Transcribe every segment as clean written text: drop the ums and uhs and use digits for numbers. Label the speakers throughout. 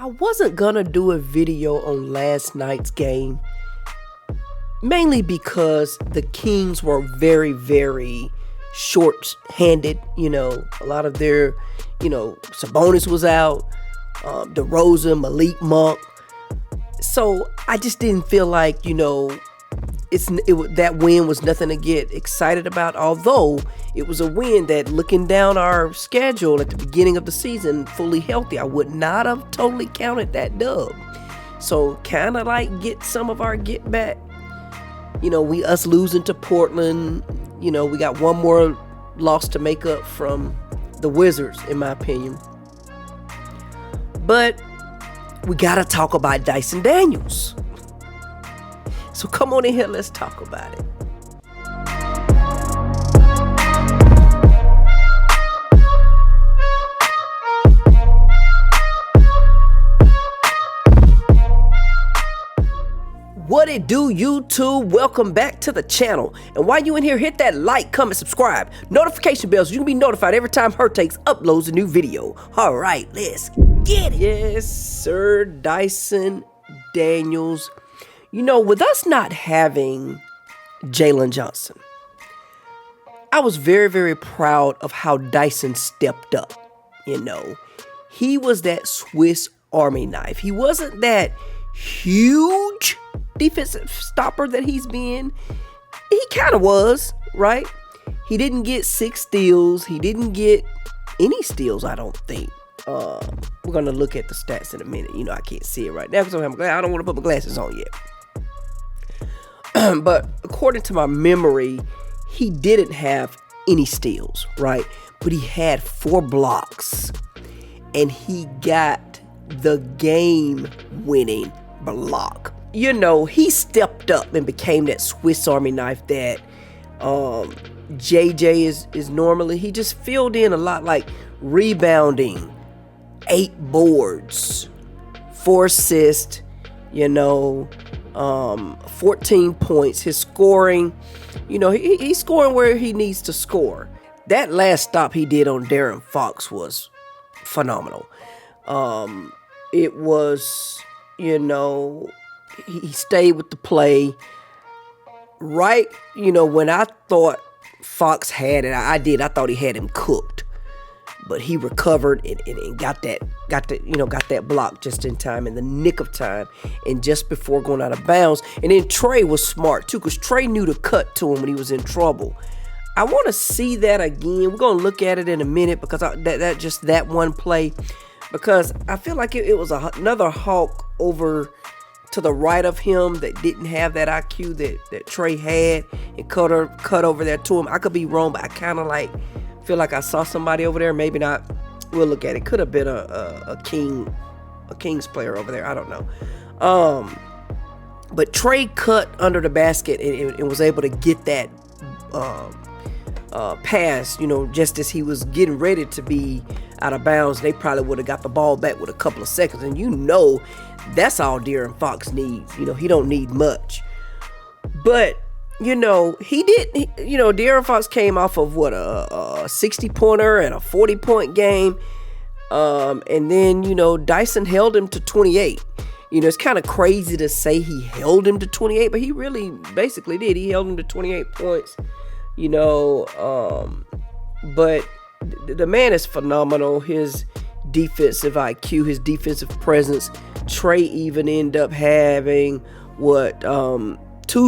Speaker 1: I wasn't gonna do a video on last night's game, mainly because the Kings were very, very short-handed. A lot of their, Sabonis was out, DeRozan, Malik Monk. So I just didn't feel like, that win was nothing to get excited about, although it was a win that, looking down our schedule at the beginning of the season, fully healthy, I would not have totally counted that dub. So kind of like get some of our get back. Us losing to Portland, we got one more loss to make up from the Wizards, in my opinion. But we got to talk about Dyson Daniels. So come on in here, let's talk about it. What it do, YouTube? Welcome back to the channel. And while you in here, hit that like, comment, subscribe, notification bell so you can be notified every time Hertakes uploads a new video. All right, let's get it. Yes, sir, Dyson Daniels. With us not having Jalen Johnson, I was very, very proud of how Dyson stepped up. He was that Swiss Army knife. He wasn't that huge defensive stopper that he's been. He kind of was, right? He didn't get 6 steals. He didn't get any steals, I don't think. We're going to look at the stats in a minute. I can't see it right now because I don't want to put my glasses on yet. But according to my memory, he didn't have any steals, right? But he had 4 blocks. And he got the game-winning block. He stepped up and became that Swiss Army knife that JJ is normally. He just filled in a lot, like rebounding, 8 boards, 4 assists, 14 points. His scoring, he's scoring where he needs to score. That last stop he did on Darren Fox was phenomenal. It was, he stayed with the play. Right, when I thought Fox had it, I thought he had him cooked. But he recovered and got that block just in time, in the nick of time, and just before going out of bounds. And then Trey was smart too, because Trey knew to cut to him when he was in trouble. I want to see that again. We're gonna look at it in a minute because that one play, because I feel like it was another Hawk over to the right of him that didn't have that IQ that Trey had, and cut over there to him. I could be wrong, but I kind of feel like I saw somebody over there. Maybe not. We'll look at it. Could have been a Kings player over there. I don't know. But Trey cut under the basket and was able to get that pass, just as he was getting ready to be out of bounds. They probably would have got the ball back with a couple of seconds. And that's all Darren Fox needs. He don't need much. But he did. Darren Fox came off of a 60-pointer and a 40-point game, and then Dyson held him to 28. It's kind of crazy to say he held him to 28, but he really basically did. He held him to 28 points. But the man is phenomenal. His defensive IQ, his defensive presence. Trey even ended up having 2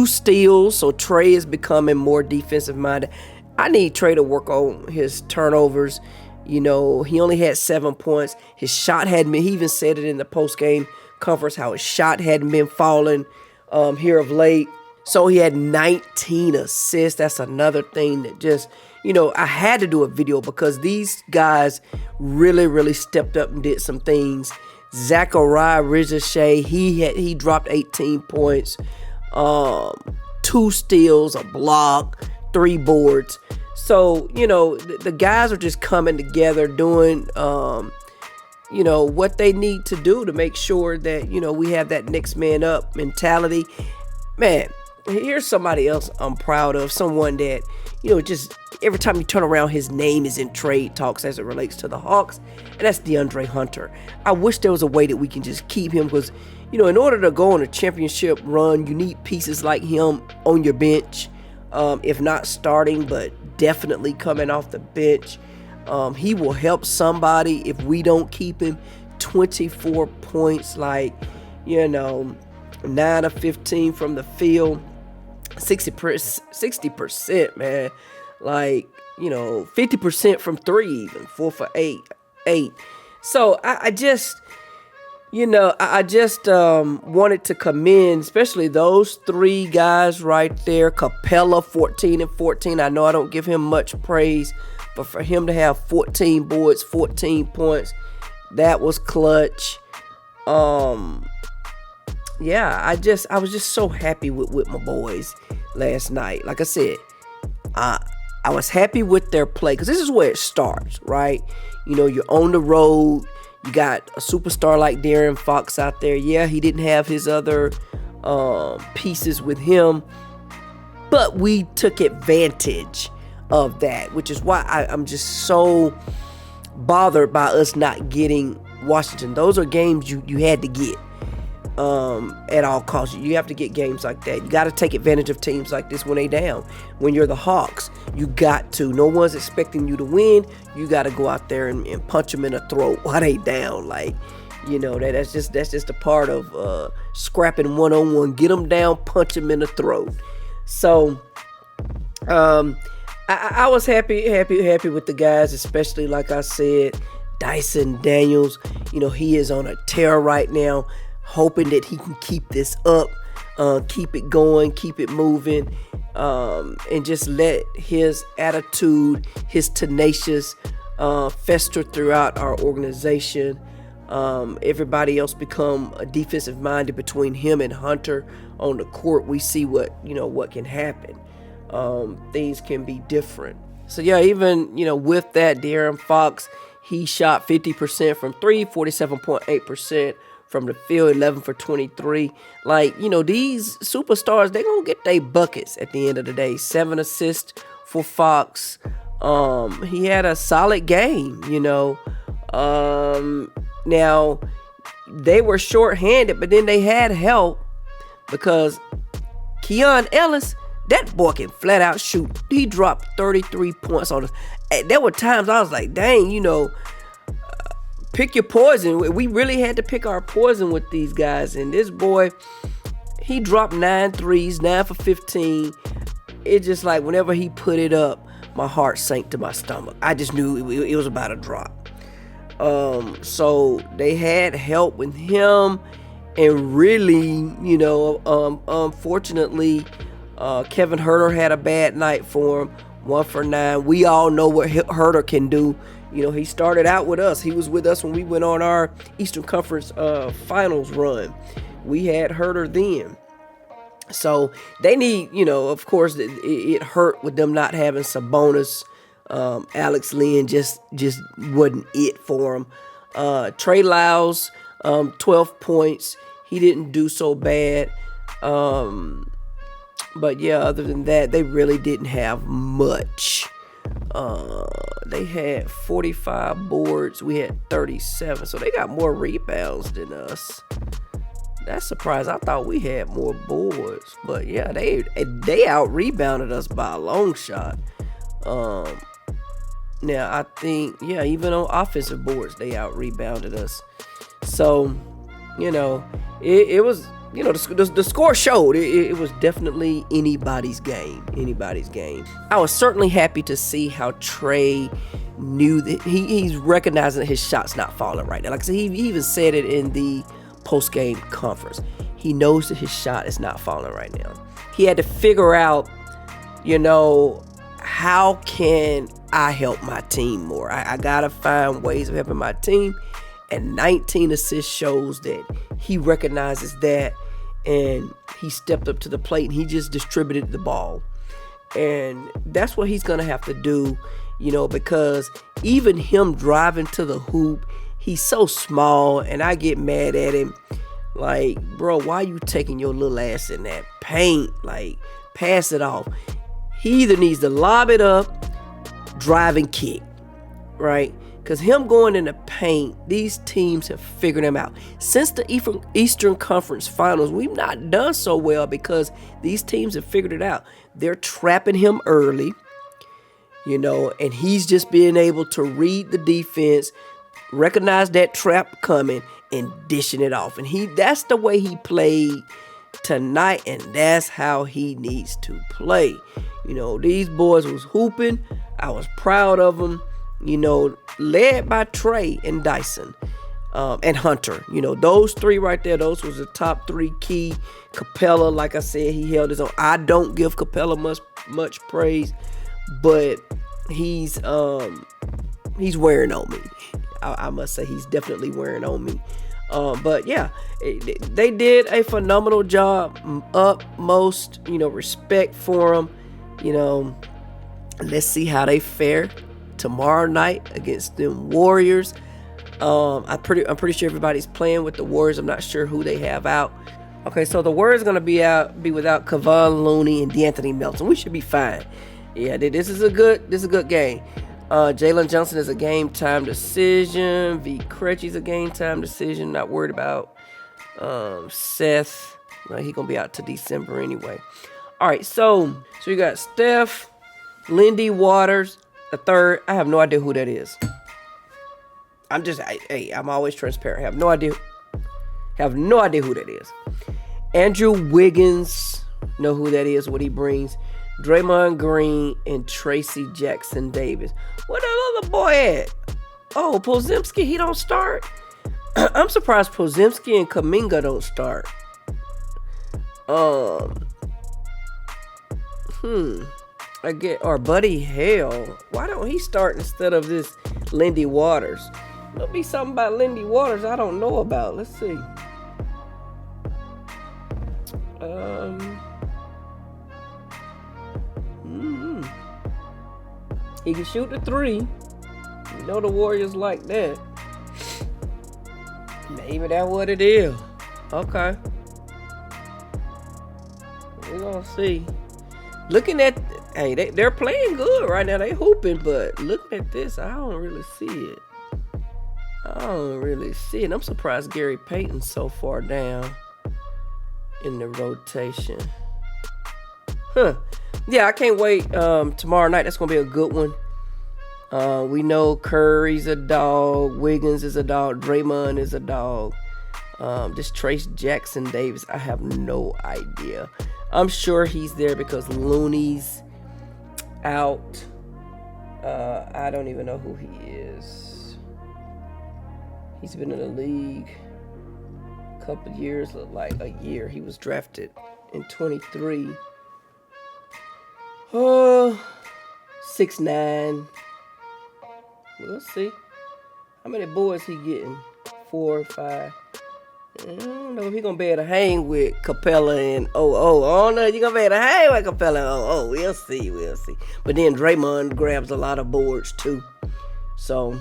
Speaker 1: steals, so Trey is becoming more defensive minded. I need Trey to work on his turnovers. He only had 7 points. His shot hadn't been, he even said it in the post-game conference, how his shot hadn't been falling here of late. So he had 19 assists. That's another thing that just, I had to do a video because these guys really, really stepped up and did some things. Zachariah Rizashay, he dropped 18 points. 2 steals, a block, 3 boards. So, the guys are just coming together, doing, what they need to do to make sure that, we have that next man up mentality. Man, here's somebody else I'm proud of. Someone that, just every time you turn around, his name is in trade talks as it relates to the Hawks. And that's DeAndre Hunter. I wish there was a way that we can just keep him because, in order to go on a championship run, you need pieces like him on your bench. If not starting, but definitely coming off the bench. He will help somebody if we don't keep him. 24 points, 9 of 15 from the field, 60%, man. 50% from three, even 4 for 8. So I just wanted to commend, especially those three guys right there. Capella, 14 and 14. I know I don't give him much praise, but for him to have 14 boards, 14 points, that was clutch. I was just so happy with my boys last night. Like I said, I was happy with their play because this is where it starts, right? You're on the road. You got a superstar like Darren Fox out there. Yeah, he didn't have his other pieces with him, but we took advantage of that, which is why I'm just so bothered by us not getting Washington. Those are games you had to get at all costs. You have to get games like that. You got to take advantage of teams like this when they down. When you're the Hawks, you got to. No one's expecting you to win. You got to go out there and punch them in the throat while they down. That's just a part of scrapping one-on-one. Get them down, punch them in the throat. So, I was happy with the guys, especially like I said, Dyson Daniels. He is on a tear right now, hoping that he can keep this up, keep it going, keep it moving, and just let his attitude, his tenacious, fester throughout our organization. Everybody else become a defensive minded between him and Hunter on the court. We see what can happen. Things can be different. So even with that, Darren Fox, he shot 50% from three, 47.8% from the field, 11 for 23. These superstars, they're gonna get their buckets at the end of the day. 7 assists for Fox. He had a solid game. Now they were shorthanded, but then they had help because Keon Ellis, that boy can flat out shoot. He dropped 33 points on us. There were times I was like, dang, pick your poison. We really had to pick our poison with these guys. And this boy, he dropped 9 threes, 9 for 15. It's just like whenever he put it up, my heart sank to my stomach. I just knew it was about to drop. So they had help with him. And really, unfortunately, Kevin Huerter had a bad night for him. 1 for 9. We all know what Huerter can do. He started out with us. He was with us when we went on our Eastern Conference Finals run. We had Huerter then. So they need, of course, it hurt with them not having Sabonis. Alex Lynn just wasn't it for him. Trey Lyles, 12 points. He didn't do so bad. But yeah, other than that, they really didn't have much. They had 45 boards. We had 37. So they got more rebounds than us. That's surprising. I thought we had more boards. But yeah, they out-rebounded us by a long shot. Now, I think, even on offensive boards, they out-rebounded us. So, it was... the score showed it was definitely anybody's game. I was certainly happy to see how Trey knew that he's recognizing that his shot's not falling right now. Like I said, he even said it in the post-game conference. He knows that his shot is not falling right now. He had to figure out, how can I help my team more? I gotta find ways of helping my team. And 19 assists shows that he recognizes that, and he stepped up to the plate and he just distributed the ball. And that's what he's going to have to do, because even him driving to the hoop, he's so small, and I get mad at him. Like, bro, why are you taking your little ass in that paint, like pass it off. He either needs to lob it up, drive and kick, right? Because him going in the paint, these teams have figured him out. Since the Eastern Conference Finals, we've not done so well because these teams have figured it out. They're trapping him early, and he's just being able to read the defense, recognize that trap coming, and dishing it off. And that's the way he played tonight, and that's how he needs to play. These boys was hooping. I was proud of them. Led by Trey and Dyson and Hunter. Those three right there, those was the top three key. Capella, like I said, he held his own. I don't give Capella much praise, but he's wearing on me. I must say he's definitely wearing on me. But yeah, they did a phenomenal job. Utmost, respect for them. Let's see how they fare tomorrow night against them Warriors. I'm pretty sure everybody's playing with the Warriors. I'm not sure who they have out. Okay, so the Warriors gonna be without Kevon Looney and DeAnthony Melton. We should be fine. Yeah, this is a good game. Jalen Johnson is a game time decision. V. Krejci's a game time decision. Not worried about Seth. Well, he gonna be out to December anyway. All right, so you got Steph, Lindy Waters, a third. I have no idea who that is. I'm always transparent. I have no idea who that is. Andrew Wiggins, know who that is, what he brings. Draymond Green and Tracy Jackson Davis. Where that other boy at? Oh, Podziemski, he don't start? I'm surprised Podziemski and Kuminga don't start. Or Buddy Hale. Why don't he start instead of this Lindy Waters? There'll be something about Lindy Waters I don't know about. Let's see. He can shoot the three. The Warriors like that. Maybe that's what it is. Okay. We're gonna see. Looking at, they're playing good right now. They hooping, but looking at this, I don't really see it. I'm surprised Gary Payton's so far down in the rotation. Yeah, I can't wait. Tomorrow night, that's gonna be a good one. We know Curry's a dog, Wiggins is a dog, Draymond is a dog. This Trace Jackson Davis, I have no idea. I'm sure he's there because Looney's out. I don't even know who he is. He's been in the league a couple years, look like a year. He was drafted in 23. 6'9". We'll see. How many boys he getting? 4 or 5. I don't know if he gonna be able to hang with Capella and I don't know if he gonna be able to hang with Capella and We'll see. But then Draymond grabs a lot of boards too. So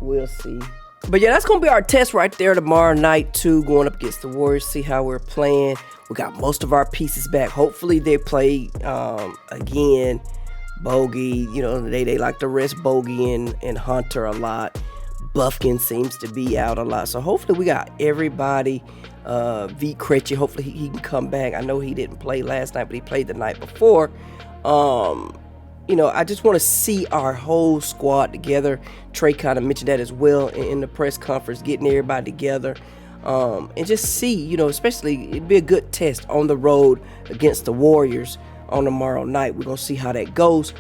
Speaker 1: we'll see. But yeah, that's gonna be our test right there tomorrow night too, going up against the Warriors, see how we're playing. We got most of our pieces back. Hopefully they play again. Bogey, they like to rest Bogey and Hunter a lot. Buffkin seems to be out a lot. So hopefully we got everybody. V. Krejci, hopefully he can come back. I know he didn't play last night, but he played the night before. I just want to see our whole squad together. Trey kind of mentioned that as well in the press conference, getting everybody together. And just see, especially it'd be a good test on the road against the Warriors on tomorrow night. We're going to see how that goes.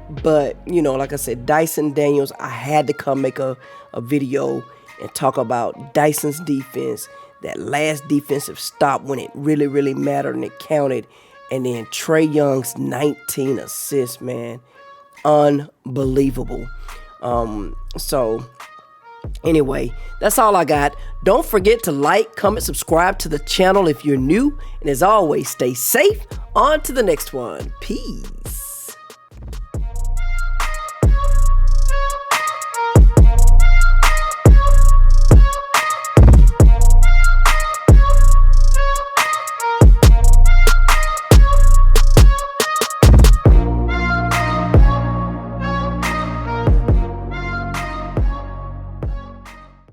Speaker 1: But, like I said, Dyson Daniels, I had to come make a video and talk about Dyson's defense, that last defensive stop when it really, really mattered and it counted. And then Trey Young's 19 assists, man. Unbelievable. So, anyway, that's all I got. Don't forget to like, comment, subscribe to the channel if you're new. And as always, stay safe. On to the next one. Peace.